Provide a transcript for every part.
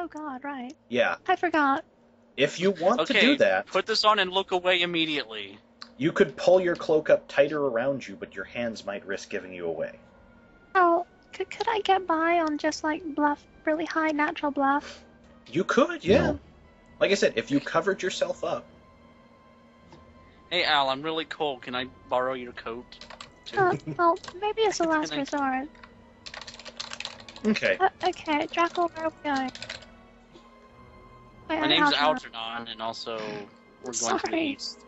Oh God, right. Yeah. I forgot. If you want to do that, put this on and look away immediately. you could pull your cloak up tighter around you, but your hands might risk giving you away. Oh, could I get by on just like bluff, really high natural bluff? You could, yeah. No. Like I said, if you covered yourself up. Hey Al, I'm really cold. Can I borrow your coat? Well, maybe it's a last resort. Okay. Okay, Draco, where are we going? Wait, My name's Algernon. Algernon, and also we're going to the east.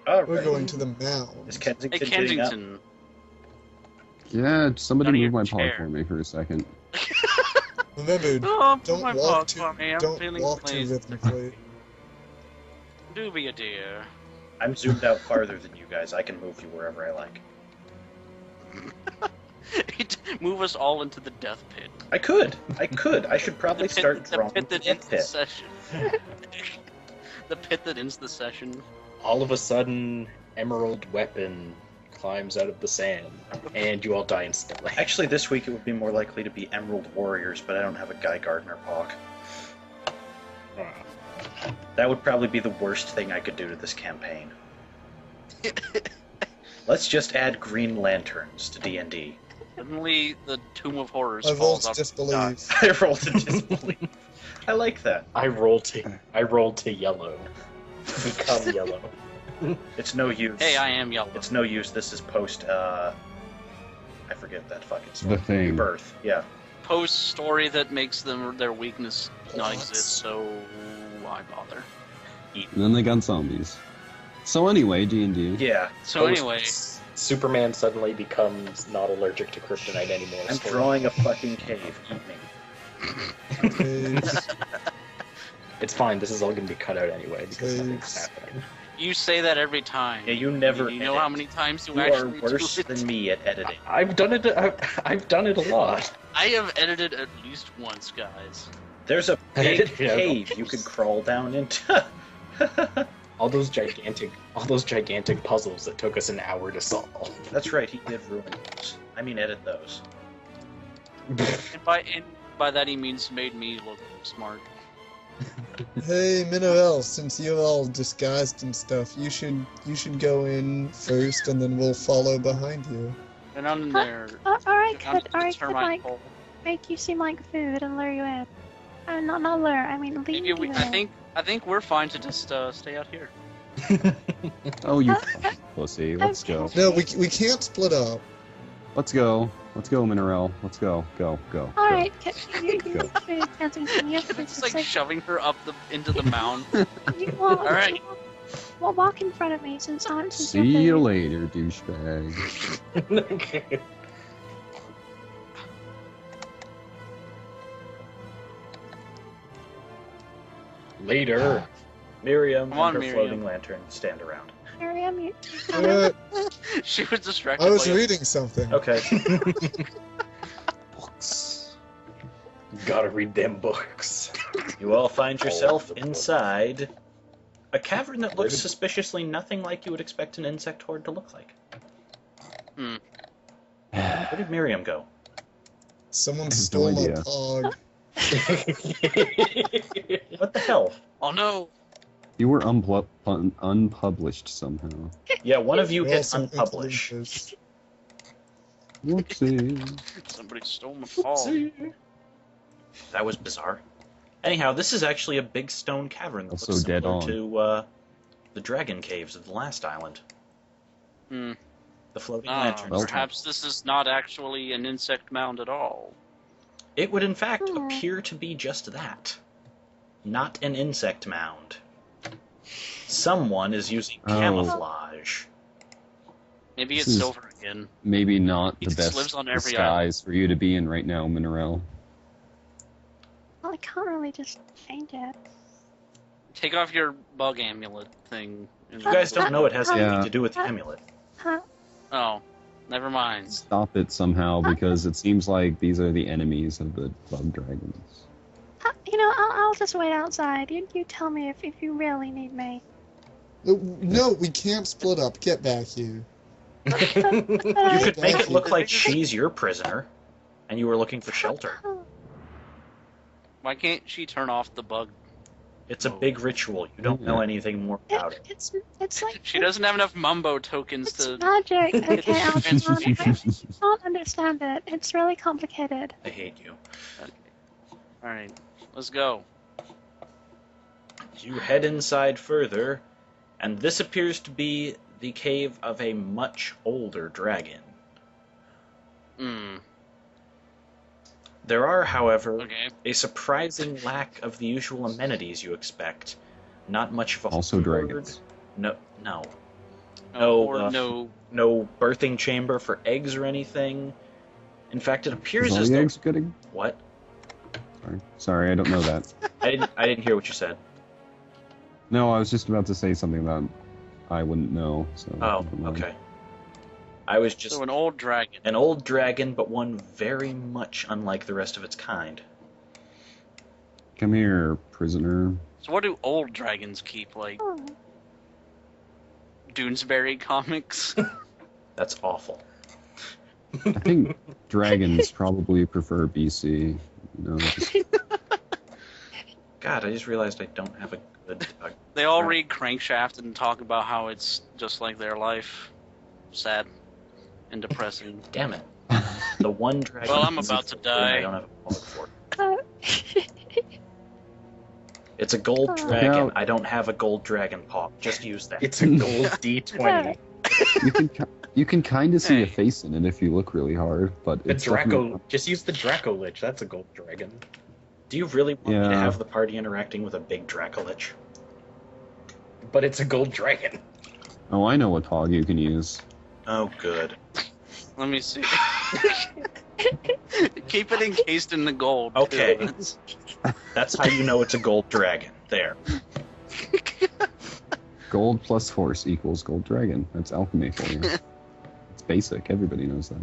All We're right. going to the mound. Is Hey, Kensington getting up? Kensington. Yeah, somebody Out of move my your paw chair. for me for a second. Oh, Remember, Don't don't walk too rhythmically. Do be a dear. I'm zoomed out farther than you guys. I can move you wherever I like. Move us all into the death pit. I could. I should probably start the drawing pit the that death ends the pit. session. The pit that ends the session. All of a sudden, Emerald Weapon climbs out of the sand, and you all die instantly. Actually, this week it would be more likely to be Emerald Warriors, but I don't have a Guy Gardner Hawk. That would probably be the worst thing I could do to this campaign. Let's just add Green Lanterns to D&D. Suddenly, the Tomb of Horrors I rolled falls off the disbelief. sky. I rolled a disbelief. I like that. I rolled to yellow. Become yellow. It's no use. Hey, I am yellow. It's no use. This is post, I forget that fucking story. The Thing. Rebirth, yeah. Post story that makes their weakness not exist, so why bother? And then they got zombies. So anyway, D&D. Yeah. So Post- anyway, Superman suddenly becomes not allergic to kryptonite anymore. I'm drawing a fucking cave. Eat me. It's fine. This is all going to be cut out anyway because Caves. nothing's happening. you say that every time. Yeah, you never You know edit. how many times you You are actually worse do it? than me at editing. I've done it. I've done it a lot. I have edited at least once, guys. There's a big Yeah. cave you could crawl down into. All those gigantic puzzles that took us an hour to solve. That's right, he did ruin those. I mean, edit those. And by that he means made me look smart. Hey, Minerel, since you're all disguised and stuff, you should go in first, and then we'll follow behind you. And I'm in there. Or I I'm could, the like termite hole. make you seem like food and lure you in. Not lure. I mean lead Maybe you we. in. I think we're fine to just stay out here. Oh, you fucking pussy. Let's go. Okay. No, we can't split up. Let's go. Let's go, Minerel. Let's go. Go. All Go. right, you Go. food, Kensington. You have to It's like say, shoving her up into the mound. you want, All right. Well, walk in front of me since See you're you food. later, douchebag. Okay. Later. Miriam Come on, and her Miriam. floating lantern stand around. Miriam, you. She was distracted. I was by reading something. Okay. Books. Gotta read them books. You all find yourself the book. inside a cavern that looks suspiciously nothing like you would expect an insect horde to look like. Hmm. Where did Miriam go? Someone have stole no my idea. pog. What the hell? Oh no! You were unpublished somehow. Yeah, one of you Well, hit some unpublish. influences. Whoopsie. Somebody stole my ball. That was bizarre. Anyhow, this is actually a big stone cavern that Also looks dead similar on. to the dragon caves of the last island. Hmm. The floating Ah, lanterns. well- perhaps this is not actually an insect mound at all. It would in fact Hmm. appear to be just that. Not an insect mound. Someone is using Oh. camouflage. Maybe This it's is- silver again. Maybe not He the just best lives on every disguise for you to be in right now, Minerel. Well, I can't really just change it. Take off your bug amulet thing. You guys don't know it has anything Yeah. to do with the amulet. Huh? Oh, never mind. Stop it somehow, because it seems like these are the enemies of the bug dragons. I'll just wait outside. You tell me if you really need me. No, we can't split up. Get back here. You could make it look like she's your prisoner, and you were looking for shelter. Why can't she turn off the bug? It's a big ritual. You don't know anything more about it. It's like She doesn't have enough mumbo tokens it's to. magic. Okay, Algernon, I Transformation. don't understand it. It's really complicated. I hate you. Alright, let's go. You head inside further, and this appears to be the cave of a much older dragon. Hmm. There are, however, Okay. a surprising lack of the usual amenities you expect. Not much of a Also hoard. dragons. No, No, No, no birthing chamber for eggs or anything. In fact, it appears Is all as the though... eggs getting? What? Sorry, I don't know that. I didn't hear what you said. No, I was just about to say something that I wouldn't know. So Oh, never mind. okay. I was just so an old dragon. an old dragon, but one very much unlike the rest of its kind. Come here, prisoner. So what do old dragons keep? Like Oh, Doonesbury comics? That's awful. I think dragons probably prefer BC. You know, just, God, I just realized I don't have a good... They all read Crankshaft and talk about how it's just like their life. Sad and depressing. Damn it. The one dragon... Well, I'm about to die. I don't have a pog for. uh, It's a gold Oh. dragon. Yeah. I don't have a gold dragon paw. Just use that. It's a gold D20. you can kind of see Hey. a face in it if you look really hard, but The it's definitely- Draco. Just use the Draco Lich. That's a gold dragon. Do you really want me to Yeah. have the party interacting with a big Dracolich? But it's a gold dragon. Oh, I know what hog you can use. Oh, good. Let me see. Keep it encased in the gold. too. Okay. That's how you know it's a gold dragon. There. Gold plus horse equals gold dragon. That's alchemy for you. It's basic. Everybody knows that.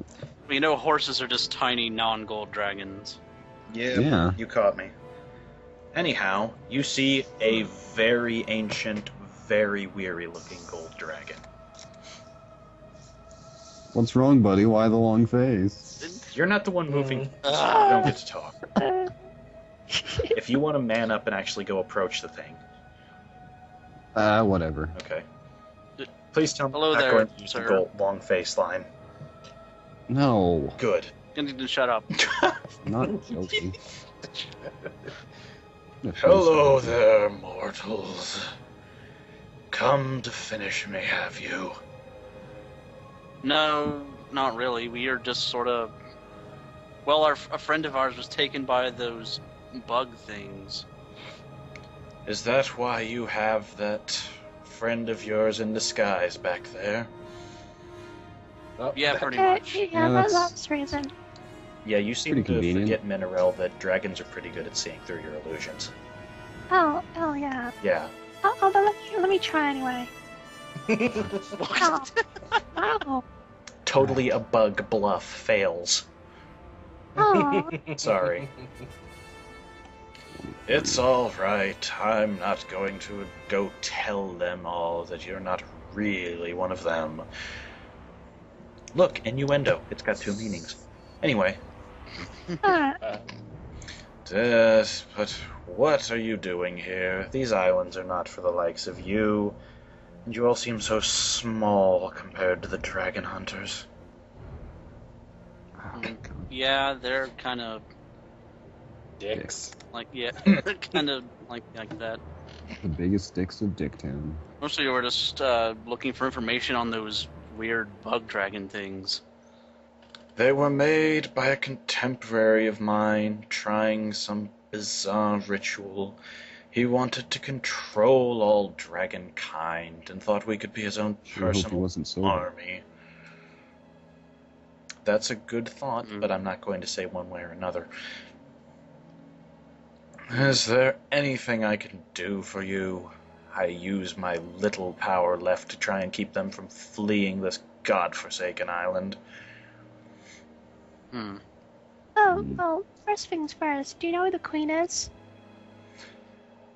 You know horses are just tiny non-gold dragons. Yeah. You caught me. Anyhow, you see a very ancient, very weary-looking gold dragon. What's wrong, buddy? Why the long face? You're not the one moving. You Ah. don't get to talk. uh, If you want to man up and actually go approach the thing, Whatever. okay. Please tell me Hello you're not there, going to use the sir. gold long face line. No, Good. You need to shut up. I'm not joking. Hello there, mortals. Come to finish me, have you? No, not really. We are just sort of. Well, a friend of ours was taken by those bug things. Is that why you have that friend of yours in disguise back there? Oh, Yeah, pretty okay, much. yeah, that's- that's the reason. Yeah, you seem Pretty to convenient. forget, Minerel, that dragons are pretty good at seeing through your illusions. Oh, yeah. Yeah. Oh, but let me try anyway. Oh, oh, Totally a bug bluff fails. oh. Sorry. It's all right. I'm not going to go tell them all that you're not really one of them. Look, innuendo. It's got two meanings. Anyway. But what are you doing here? These islands are not for the likes of you. And you all seem so small compared to the dragon hunters. Yeah, they're kind of Dicks. like kind of like that. The biggest dicks of Dicktown. Mostly, we were just looking for information on those weird bug dragon things. They were made by a contemporary of mine, trying some bizarre ritual. He wanted to control all dragonkind, and thought we could be his own Sure hope he personal wasn't sober. army. That's a good thought, Mhm. but I'm not going to say one way or another. Is there anything I can do for you? I use my little power left to try and keep them from fleeing this godforsaken island. Oh, well, first things first. Do you know who the queen is?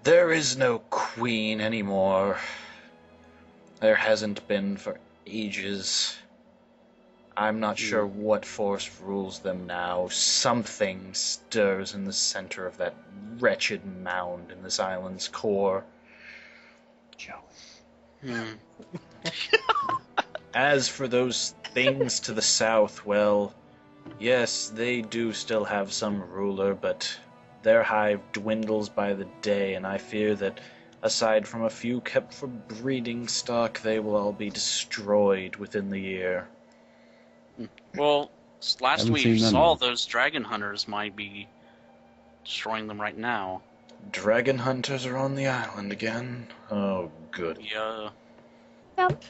There is no queen anymore. There hasn't been for ages. I'm not sure what force rules them now. Something stirs in the center of that wretched mound in this island's core. Hmm. As for those things to the south, well, yes, they do still have some ruler, but their hive dwindles by the day, and I fear that aside from a few kept for breeding stock, they will all be destroyed within the year. Well, last Haven't we seen them saw, yet. those dragon hunters might be destroying them right now. Dragon hunters are on the island again. Oh, good. Yeah. Yep.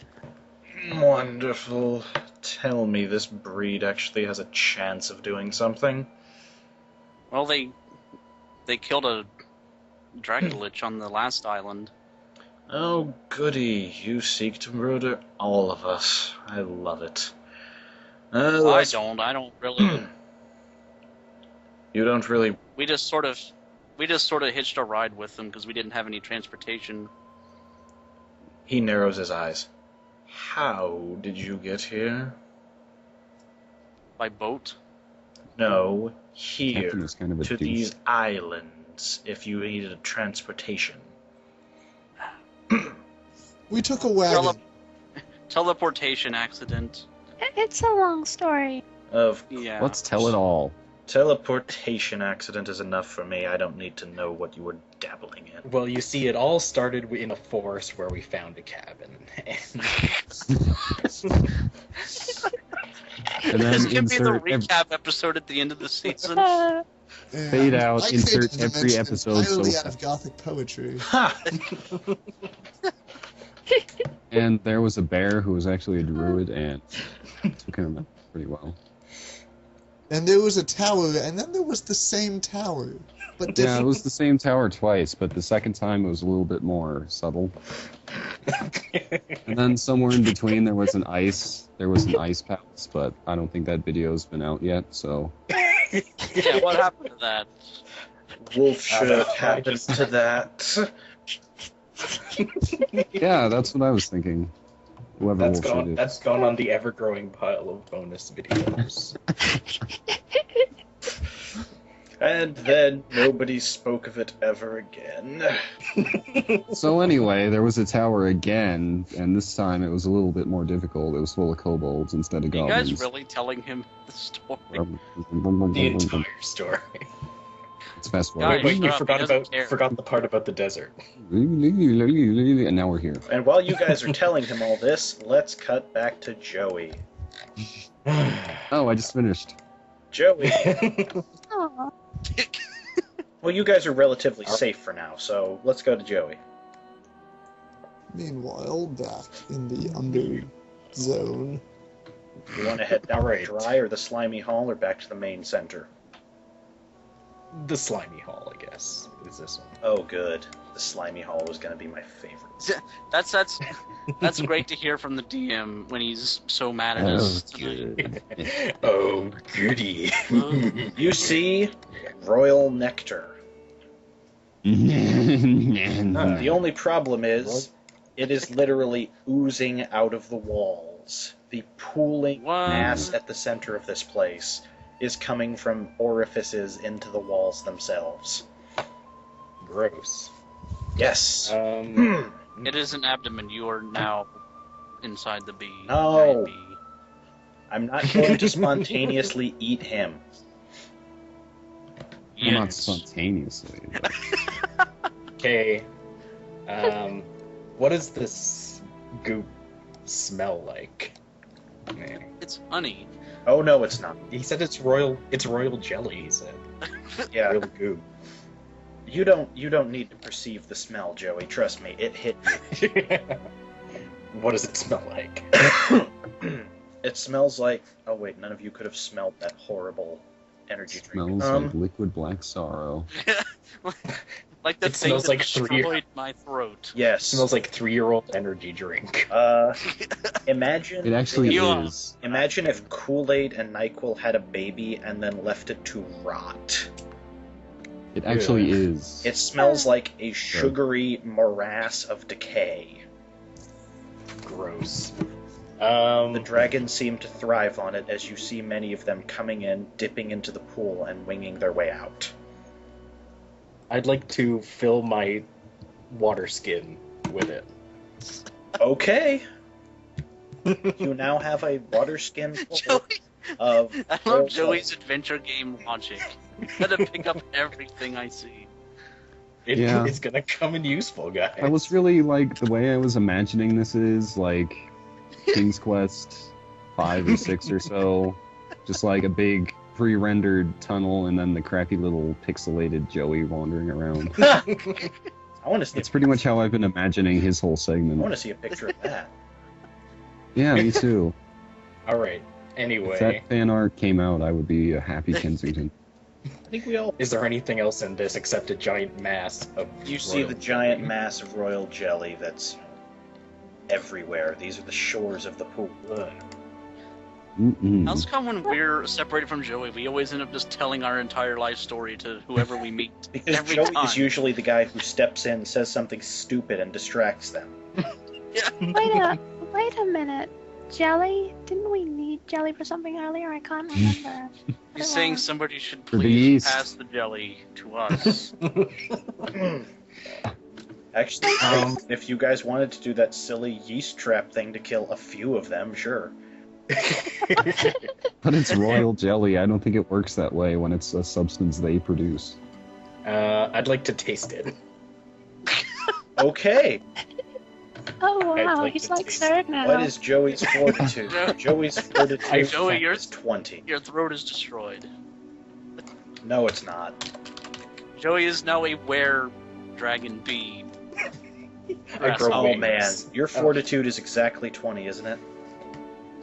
Wonderful. Tell me this breed actually has a chance of doing something. Well, they killed a dragon lich on the last island. Oh, goody. You seek to murder all of us. I love it. Well, I don't really. You don't really... We just sort of hitched a ride with them because we didn't have any transportation. He narrows his eyes. How did you get here? By boat. No, Captain here, was kind of a to douche. these islands, if you needed a transportation. We took a wagon. Teleportation accident. It's a long story. Yeah. Let's tell it all. Teleportation accident is enough for me. I don't need to know what you were dabbling in. Well, you see, it all started in a forest where we found a cabin. And then This could be the insert recap episode at the end of the season. Yeah, Fade out, I insert created a every dimension episode so entirely out far. of Gothic poetry. Ha! And there was a bear who was actually a druid and took him out pretty well. And there was a tower, and then there was the same tower, but Yeah, different. it was the same tower twice, but the second time it was a little bit more subtle. And then somewhere in between there was an ice palace, but I don't think that video's been out yet, so Yeah, what happened to that? Wolf should have I happened just- to that. yeah, that's what I was thinking. Whoever That's Wolf gone. should That's gone on the ever-growing pile of bonus videos. And then nobody spoke of it ever again. So anyway, there was a tower again, and this time it was a little bit more difficult. It was full of kobolds instead of Are you goblins. guys really telling him the story? The entire story. Let's fast Guys, forward. Wait, you shut up, he doesn't care. forgot the part about the desert. And now we're here. And while you guys are telling him all this, let's cut back to Joey. Oh, I just finished. Joey, Aw. well, you guys are relatively safe for now, so let's go to Joey. Meanwhile, back in the under zone. You want to head down Alright. the dry or the slimy hall or back to the main center? The slimy hall, I guess, is this one. Oh, good. The slimy hall was going to be my favorite. That's great to hear from the DM when he's so mad at us tonight. Oh, goody. You see, royal nectar. The only problem is, it is literally oozing out of the walls. The pooling What? mass at the center of this place is coming from orifices into the walls themselves. Gross. Yes. It is an abdomen. You are now inside the bee. No. giant bee. I'm not going to spontaneously eat him. Well, not Yes. spontaneously. but- Okay. What does this goop smell like? Man. It's honey. Oh no, it's not. He said it's royal jelly, he said. Yeah, Royal goop. you don't need to perceive the smell, Joey. Trust me, it hit you. What does it smell like? It smells like. Oh wait, none of you could have smelled that horrible energy drink. Smells like liquid black sorrow. Like the It thing smells that like destroyed my throat. Yes. It smells like 3-year-old energy drink. Imagine. It actually You are- is. Imagine if Kool-Aid and NyQuil had a baby and then left it to rot. It actually is. It smells like a sugary morass of decay. Gross. The dragons seem to thrive on it, as you see many of them coming in, dipping into the pool, and winging their way out. I'd like to fill my water skin with it. Okay. You now have a water skin full Joey, of... I love Joey's adventure game logic. Gotta pick up everything I see. Yeah. It's gonna come in useful, guys. I was really like the way I was imagining this is like King's Quest 5 or 6 or so, just like a big pre-rendered tunnel and then the crappy little pixelated Joey wandering around. I want to see. That's pretty much how I've been imagining his whole I segment. want to see a picture of that. Yeah, me too. All right. If Anyway, that fan art came out, I would be a happy Kensington. I think we all. is there anything else in this except a giant mass of? You see royal the giant jelly? mass of royal jelly that's everywhere. These are the shores of the pool. Ugh. Mm-mm. How's come when we're separated from Joey, we always end up just telling our entire life story to whoever we meet. Because Every Joey time. is usually the guy who steps in, says something stupid, and distracts them. Wait a minute. Jelly? Didn't we need jelly for something earlier? I can't remember. He's saying somebody should For the please East. pass the jelly to us. Actually, if you guys wanted to do that silly yeast trap thing to kill a few of them, sure. But it's royal jelly. I don't think it works that way when it's a substance they produce. I'd like to taste it. Okay, Oh I'd wow, like he's to like taste Zerg now. what is Joey's fortitude? Joey's fortitude Joey, you're- is 20. Your throat is destroyed. No, it's not. Joey is now a were-dragon bee. I grow Oh wings. man, your fortitude is exactly 20, isn't it?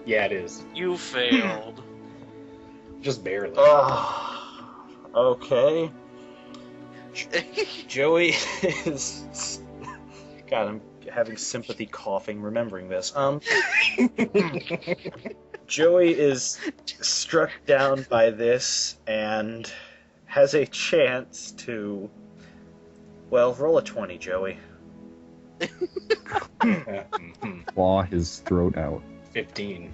Yeah, it is. You failed. Just barely. Okay. Joey is... God, I'm having sympathy coughing remembering this. Joey is struck down by this and has a chance to... Well, roll a 20, Joey. Claw his throat out. 15.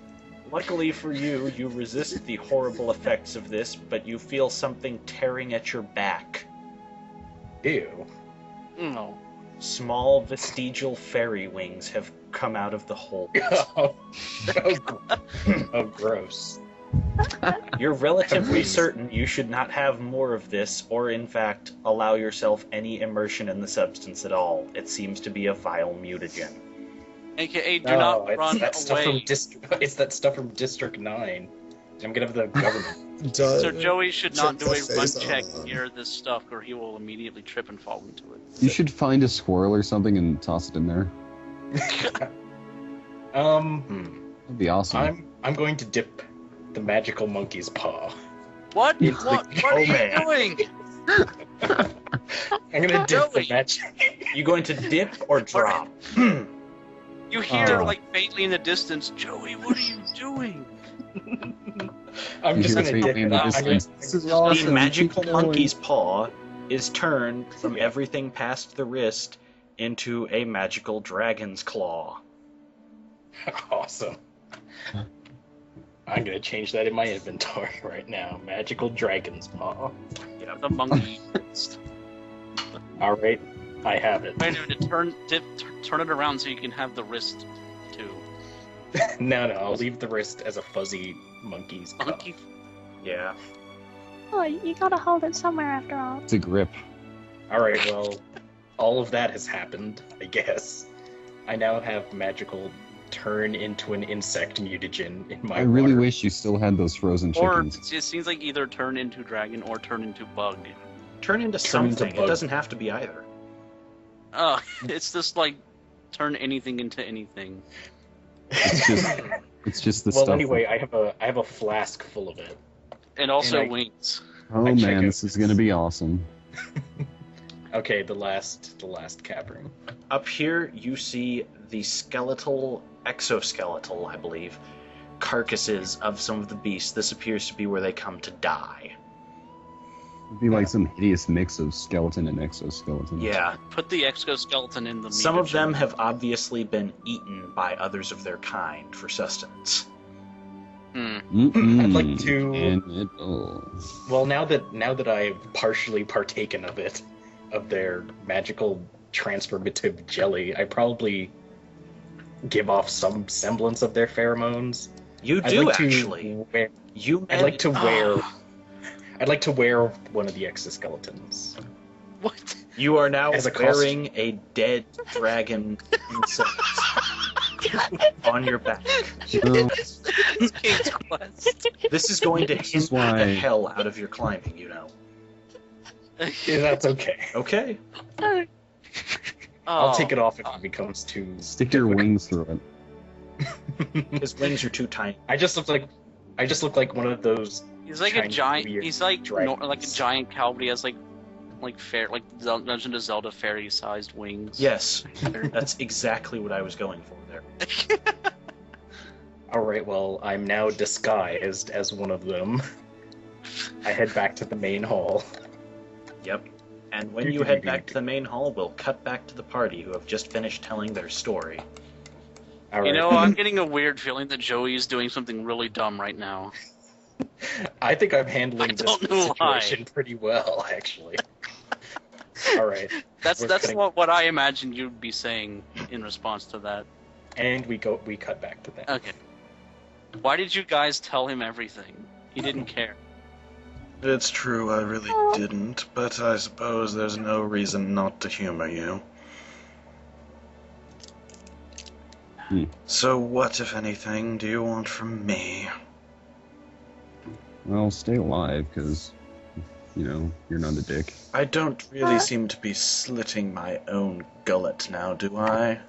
Luckily for you, you resist the horrible effects of this, but you feel something tearing at your back. Ew. No. Small vestigial fairy wings have come out of the hole. Oh, gross. You're relatively certain you should not have more of this, or in fact, allow yourself any immersion in the substance at all. It seems to be a vile mutagen. AKA, do not it's run that stuff away. It's that stuff from District 9. I'm gonna have the government. So Joey should not do a Check the run face check on. near this stuff, or he will immediately trip and fall into it. You should find a squirrel or something and toss it in there. That'd be awesome. I'm going to dip the magical monkey's paw. What? It's What the- are oh, you man. doing? I'm gonna dip the Joey! magic. You going to dip or drop? You hear, Oh. like, faintly in the distance, Joey, what are you doing? I'm You just hear gonna faintly dip in it the out. distance. This is The awesome. magical Keep going. monkey's paw is turned from Yeah. everything past the wrist into a magical dragon's claw. Awesome. I'm gonna change that in my inventory right now. Magical dragon's paw. The monkey. All right, I have it. Wait a minute, turn it around so you can have the wrist, too. No, I'll leave the wrist as a fuzzy monkey's cuff. Monkey. Yeah. Oh, you gotta hold it somewhere after all. It's a grip. All right, well, all of that has happened, I guess. I now have magical turn into an insect mutagen in my I really water. wish you still had those frozen Or chickens. it seems like either turn into dragon or turn into bug. Turn into Turn into something. It bug. doesn't have to be either. It's just like turn anything into anything. It's just the Well, stuff. anyway, I have a flask full of it. And also And I- wings. Oh I check man, out this is gonna be awesome. Okay, the last cavern. Up here, you see the exoskeletal, I believe, carcasses of some of the beasts. This appears to be where they come to die. It'd be like some hideous mix of skeleton and exoskeleton. Yeah. Put the exoskeleton in the Some of them mutagen. have obviously been eaten by others of their kind for sustenance. I'd like to- Cannibal. Well, now that I've partially partaken of it, of their magical transformative jelly, I probably give off some semblance of their pheromones. You I'd do, like to actually. wear- You I'd like to wear. Ah. I'd like to wear one of the exoskeletons. What? You are now As a wearing a dead dragon insect on your back. Well, It's King's Quest. This is going to is hinder why- the hell out of your climbing, you know. Yeah, that's okay. Okay. I'll Oh. take it off if it becomes too. stick your wings through it. His wings are too tiny. I just look like one of those. He's like a Chinese giant. weird He's like dragons. like a giant cow, but he has like Legend of Zelda fairy-sized wings. Yes, that's exactly what I was going for there. All right, well, I'm now disguised as one of them. I head back to the main hall. Yep. And when you head back to the main hall, we'll cut back to the party who have just finished telling their story. All right. You know, I'm getting a weird feeling that Joey is doing something really dumb right now. I think I'm handling I this don't know situation pretty well, actually. All right, That's We're that's cutting- what I imagined you'd be saying in response to that. and we cut back to that. Okay. Why did you guys tell him everything? He didn't care. It's true, I really didn't, but I suppose there's no reason not to humor you. So what, if anything, do you want from me? Well, stay alive, because, you're not a dick. I don't really seem to be slitting my own gullet now, do I?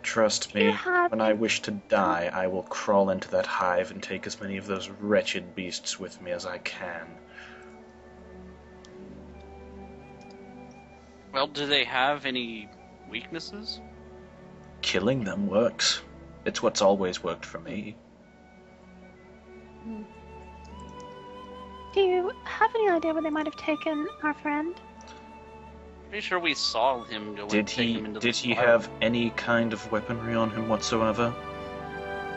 Trust me, when I wish to die, I will crawl into that hive and take as many of those wretched beasts with me as I can. Well, do they have any weaknesses? Killing them works. It's what's always worked for me. Do you have any idea where they might have taken our friend? Pretty sure we saw him go Did and take he him into did the he spiral. have any kind of weaponry on him whatsoever?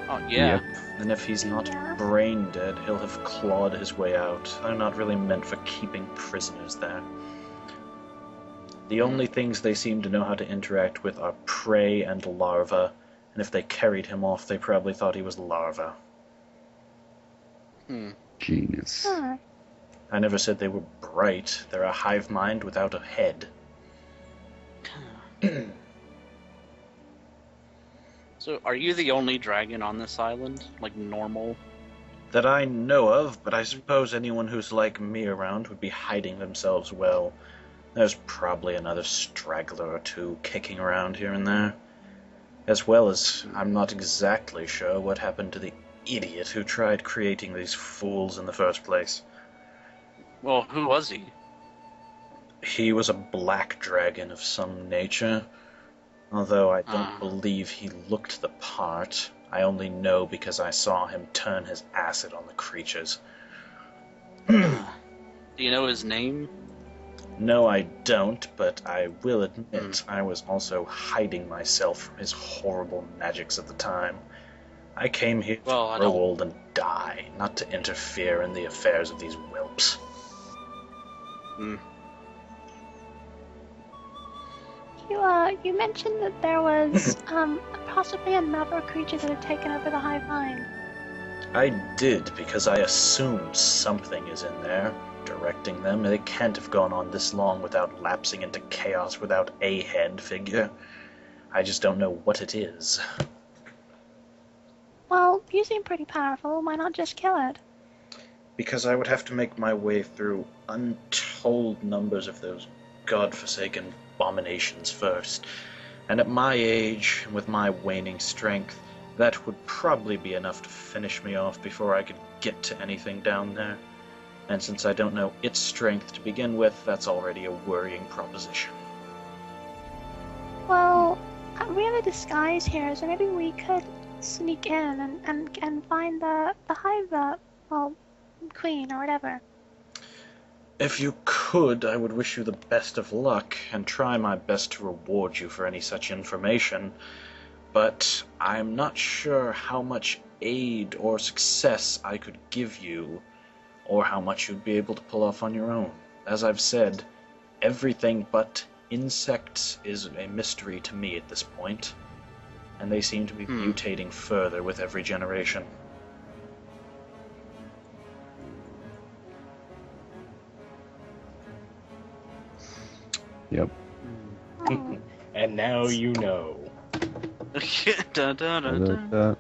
Oh yeah. Yep. And if he's not Yeah. brain dead, he'll have clawed his way out. They're not really meant for keeping prisoners there. The only things they seem to know how to interact with are prey and larvae, and if they carried him off, they probably thought he was larva. Genius. Huh. I never said they were bright. They're a hive mind without a head. So, are you the only dragon on this island? Like normal? That I know of, but I suppose anyone who's like me around would be hiding themselves well. There's probably another straggler or two kicking around here and there. As well as, I'm not exactly sure what happened to the idiot who tried creating these fools in the first place. Well, who was he? He was a black dragon of some nature. Although I don't Ah. believe he looked the part. I only know because I saw him turn his acid on the creatures. Do you know his name? No, I don't, but I will admit I was also hiding myself from his horrible magics at the time. I came here Well, I to grow don't- old and die, not to interfere in the affairs of these whelps. You mentioned that there was possibly another creature that had taken over the hive mind. I did, because I assumed something is in there, directing them. They can't have gone on this long without lapsing into chaos without a head figure. I just don't know what it is. Well, you seem pretty powerful. Why not just kill it? Because I would have to make my way through untold numbers of those godforsaken abominations first. And at my age, and with my waning strength, that would probably be enough to finish me off before I could get to anything down there. And since I don't know its strength to begin with, that's already a worrying proposition. Well, we have a disguise here, so maybe we could sneak in and find the hive, well, queen or whatever. If you could, I would wish you the best of luck and try my best to reward you for any such information, but I'm not sure how much aid or success I could give you, or how much you'd be able to pull off on your own. As I've said, everything but insects is a mystery to me at this point, and they seem to be mutating further with every generation. Yep. Oh. And now you know. Dun, dun, dun, dun.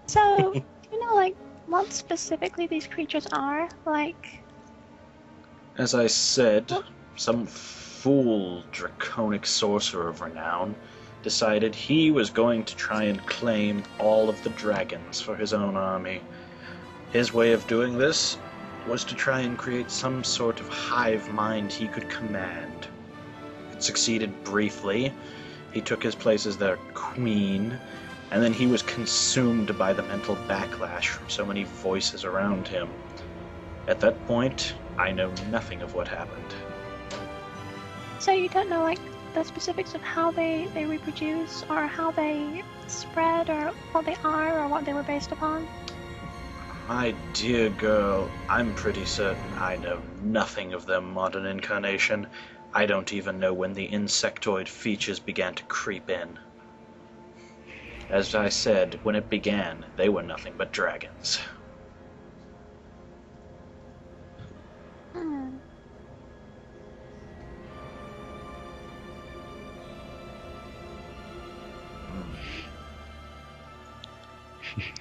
So, do you know, like, what specifically these creatures are? Like, As I said, some fool draconic sorcerer of renown decided he was going to try and claim all of the dragons for his own army. His way of doing this was to try and create some sort of hive mind he could command. It succeeded briefly. He took his place as their queen, and then he was consumed by the mental backlash from so many voices around him. At that point, I know nothing of what happened. so you don't know, like, the specifics of how they reproduce, or how they spread, or what they are, or what they were based upon? My dear girl, I'm pretty certain I know nothing of their modern incarnation. I don't even know when the insectoid features began to creep in. As I said, when it began, they were nothing but dragons. Hmm.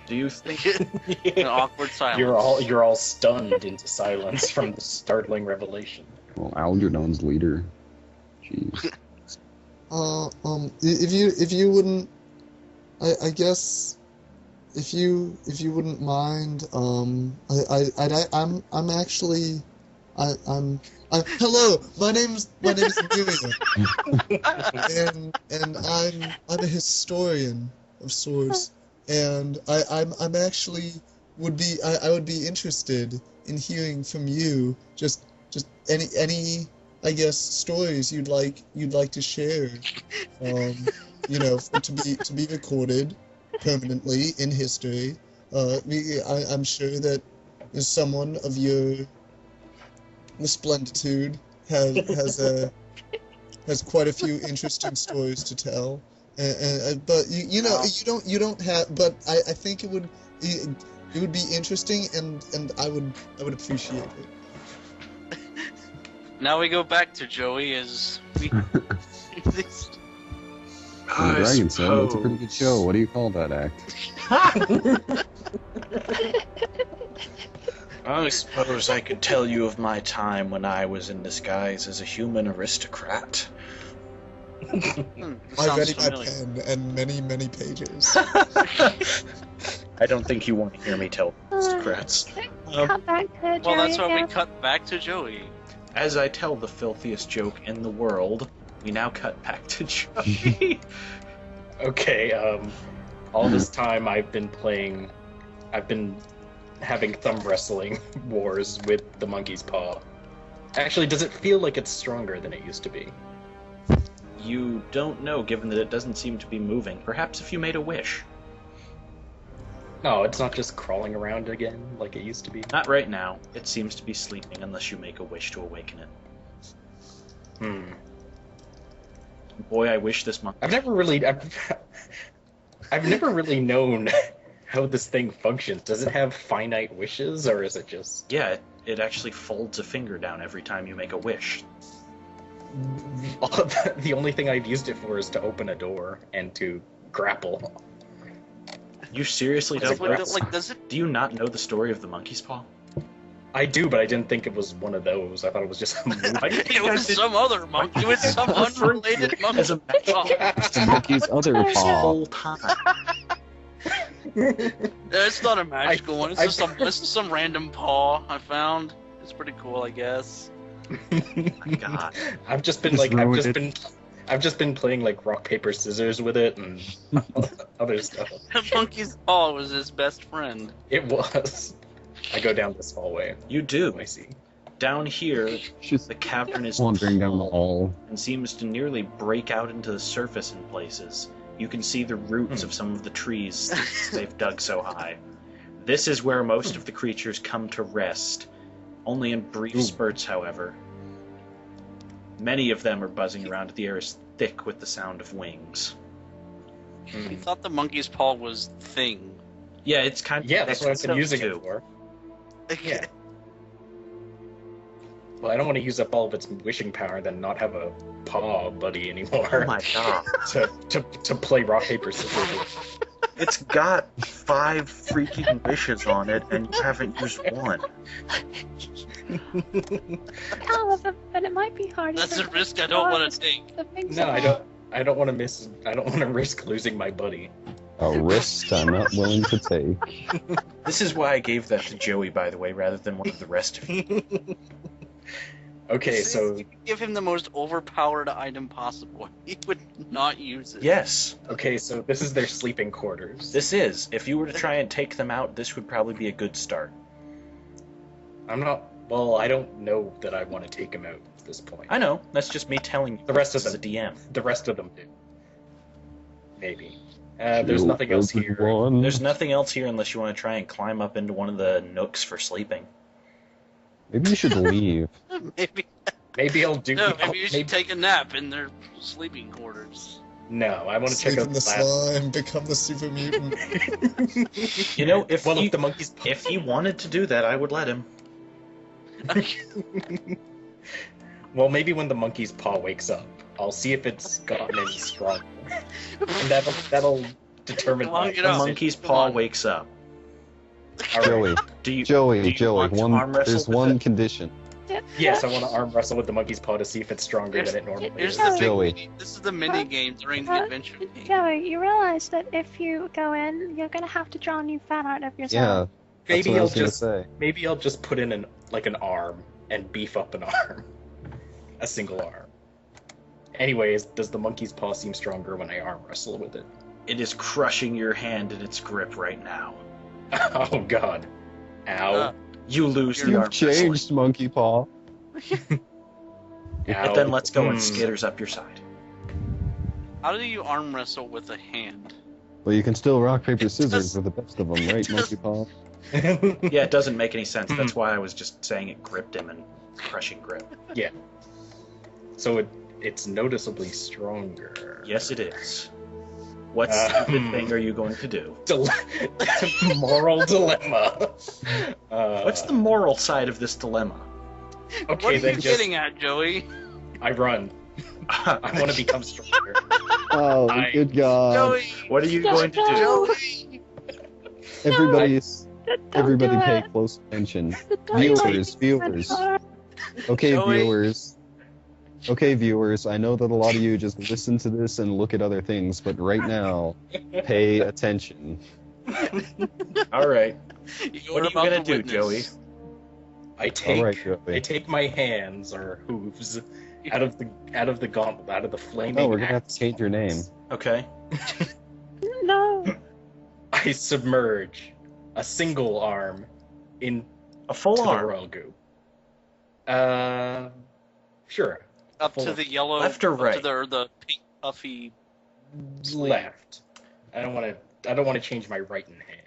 Do you think... An awkward silence. You're all stunned into silence from the startling revelation. Well, Algernon's leader. Jeez. If you wouldn't, I guess, if you wouldn't mind, I'm actually, hello, my name's Miriam, and I'm a historian of sorts, and I'm actually I would be interested in hearing from you just any I guess stories you'd like to share, to be recorded permanently in history. I'm sure that someone of your splenditude has quite a few interesting stories to tell. But you don't have. But I think it would be interesting, and I would appreciate it. Now we go back to Joey as we. I Dragon Son, that's a pretty suppose- good show. What do you call that act? I suppose I could tell you of my time when I was in disguise as a human aristocrat. I Sounds ready my familiar. pen and many pages. I don't think you want to hear me tell aristocrats. Cut back to Well, Joey that's why we again. cut back to Joey. As I tell the filthiest joke in the world, we now cut back to Joey. Okay, all this time I've been having thumb wrestling wars with the monkey's paw. Actually, does it feel like it's stronger than it used to be? You don't know, given that it doesn't seem to be moving. Perhaps if you made a wish. No, it's not just crawling around again like it used to be. Not right now. It seems to be sleeping unless you make a wish to awaken it. Boy, I wish this month. I've never really known how this thing functions. Does it have finite wishes, or is it just... Yeah, it actually folds a finger down every time you make a wish. The only thing I've used it for is to open a door and to grapple. You seriously Does don't it, know? does it? Do you not know the story of the monkey's paw? I do, but I didn't think it was one of those. I thought it was just a movie. It was some other monkey. It was some unrelated monkey. As a It's the monkey's other the paw. whole time. It's not a magical one. It's just some random paw I found. It's pretty cool, I guess. My God. I've just been Just ruined it. I've just been playing like rock paper scissors with it and other stuff. The monkey's paw was his best friend. It was. I go down this hallway. You do. I see. Down here, Just the cavern is wandering down the tall hall. and seems to nearly break out into the surface in places. You can see the roots of some of the trees they've dug so high. This is where most of the creatures come to rest, only in brief spurts, however. Many of them are buzzing around. The air is thick with the sound of wings. We thought the monkey's paw was thing. Yeah, it's kind of Yeah, that's what I've been using too. it for. Yeah. Well, I don't want to use up all of its wishing power, then not have a paw buddy anymore. Oh my god. to play rock paper scissors with. It's got 5 freaking wishes on it, and you haven't used one. However, but it might be hard. That's a risk I don't want to take. No, I don't want to miss. I don't want to risk losing my buddy. A risk I'm not willing to take. This is why I gave that to Joey, by the way, rather than one of the rest of you. Okay, so You could give him the most overpowered item possible. He would not use it. Yes, this is their sleeping quarters. this is. If you were to try and take them out, this would probably be a good start. I'm not. Well, I don't know that I want to take him out at this point. I know, that's just me telling you. The rest of as a them. DM. The rest of them do. Maybe. There's nothing else here. There's nothing else here unless you want to try and climb up into one of the nooks for sleeping. Maybe you should leave. Maybe Maybe I'll do. no. Maybe you should take a nap in their sleeping quarters. No, I want to check Sleep out in the slime, become the super mutant. You know, if Well, he, if the monkey's if he wanted to do that, I would let him. Well, maybe when the monkey's paw wakes up, I'll see if it's gotten any stronger, and that'll determine Come on, my get The up. monkey's Come paw on. wakes up. All right. Joey, Do you Joey, want to arm wrestle there's with one it? condition. Yes, I want to arm wrestle with the monkey's paw to see if it's stronger than it normally Here's is. the Joey. thing. This is the mini game during the adventure game. Joey, you realize that if you go in, you're gonna have to draw a new fan art of Yeah, yourself. that's Maybe what I I'll was gonna just say. maybe I'll just put in an arm and beef up an arm, a single arm. Anyways, does the monkey's paw seem stronger when I arm wrestle with it? It is crushing your hand in its grip right now. Oh God! Ow! Uh, You lose the You've arm wrestling. Changed, Monkey Paw. Ow! It then lets go and Hmm. skitters up your side. How do you arm wrestle with a hand? Well, you can still rock, paper, It scissors does- with the best of them, right, does- Monkey Paw? Yeah, it doesn't make any sense. That's why I was just saying it gripped him and crushing grip. So it's noticeably stronger. Yes, it is. What stupid thing are you going to do? Moral dilemma. What's the moral side of this dilemma? Okay, What are then you just getting at, Joey? I run. I want to become stronger. Oh, good God! Joey! What are you going to do? Joey! Everybody, Don't pay do it. close attention. Don't do Viewers, it. viewers. Okay, Joey. viewers. Okay, viewers. I know that a lot of you just listen to this and look at other things, but right now, pay attention. All right. You're What are you about gonna to do, Joey? witness. I take All right, I Joey. take my hands or hooves out of the gauntlet, out of the flaming. Oh, we're gonna have to axe change your name. box. Okay. No. I submerge a single arm into A full the arm. royal goo. Sure. Up Full to of- the yellow, Left or up to right? the pink puffy. Left. I don't want to change my right hand.